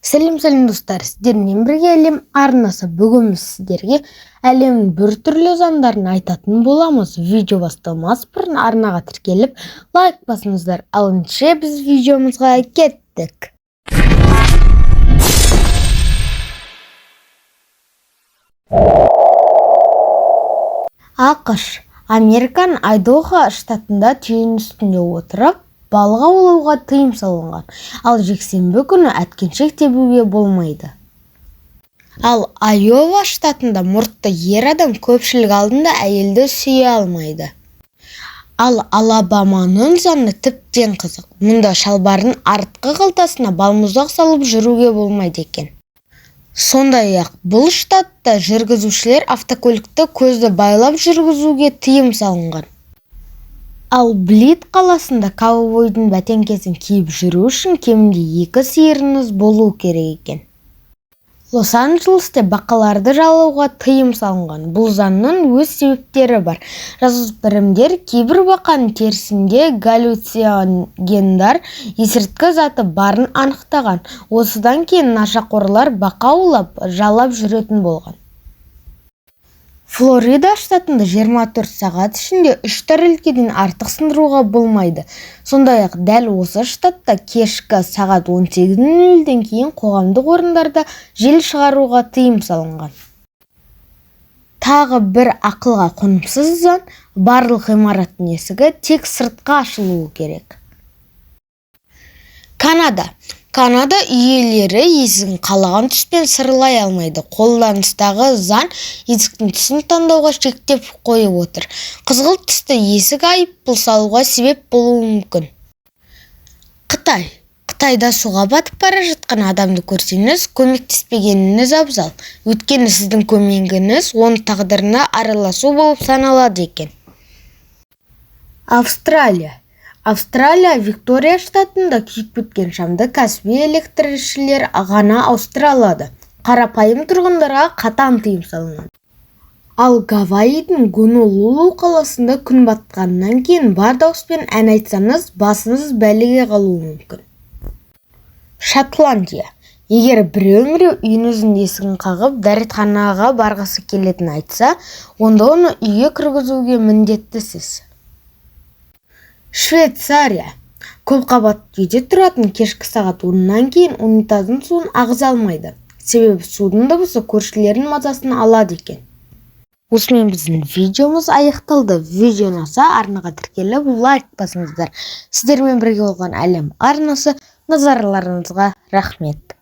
Сәлем достар, сіздермен бірге әлем арнасы. Бүгін сіздерге әлемнің біртүрлі заңдарын айтатын боламыз. Видео басталмас бұрын арнаға тіркеліп, лайк басыңыздар. Ал ендеше біз видеомызға кеттік. ақш Американың Айдахо штатында түйін үстінде отырып балық аулауға тыйым салынған, ал жексенбі күні әткеншек тебуге болмайды. Ал Айова штатында мұртты ер адам көпшілік алдында әйелді сүйе алмайды. Ал Алабаманың заңы тіптен қызық. Мұнда шалбардың артқы қалтасына балмұздақ салып жүруге болмайды екен. Сондай-ақ бұл штатта жүргізушілер автокөлікті көзді байлап жүргізуге тыйым салынған. Ал Блит қаласында каубойдың бәтеңкесін киіп жүру үшін кемінде 2 сиырыңыз болу керек екен. Лос-Анджелесте бақаларды жалауға тыйым салынған. Бұл заңның өз себептері бар. Жасөспірімдер кейбір бақаның терісінде галлюциногендар есірткі заты барын анықтаған. Осыдан кейін нашақорлар бақа аулап, жалап жүретін болған. Флорида штатында 24 сағат ішінде 3 тәрелкеден артық сындыруға болмайды. Сондай-ақ дәл осы штатта кешкі сағат 18:00-ден кейін қоғамдық орындарда жел шығаруға тыйым салынған. Тағы бір ақылға қонымсыз заң: барлық ғимараттың есігі тек сыртқа ашылуы керек. Канада иелері есігін қалаған түспен сырлай алмайды. Қолданыстағы заң есіктің түсін таңдауға шектеп қойып отыр. Қызғылт түсті есік айыппұл салуға себеп болуы мүмкін. Қытайда суға батып бара жатқан адамды көрсеңіз, көмектеспегеніңіз абзал. Өйткені сіздің көмегіңіз оның тағдырына араласу болып саналады екен. Австралия Виктория штатында күйіп кеткен шамды кәсіби электршілер ғана ауыстыра алады. Қарапайым тұрғындарға қатаң тыйым салынған. Ал Гавайидің Гонолулу қаласында күн батқаннан кейін бар дауыспен ән айтсаңыз, басыңыз бәлеге қалуы мүмкін. Шотландия. Егер біреу үйіңіздің есігін қағып, дәретханаға барғысы келетін айтса, онда оны үйге кіргізуге міндеттісіз. Швейцария. Көпқабатты үйде тұратын кешкі сағат 10-нан кейін унитаздың суын ағыза алмайды. Себебі судың дыбысы көршілердің мазасын алады екен. Осымен біздің видеомыз аяқталды. Видео ұнаса арнаға тіркеліп, лайк басыңыздар. Сіздермен бірге болған әлем арнасы. Назарларыңызға рахмет.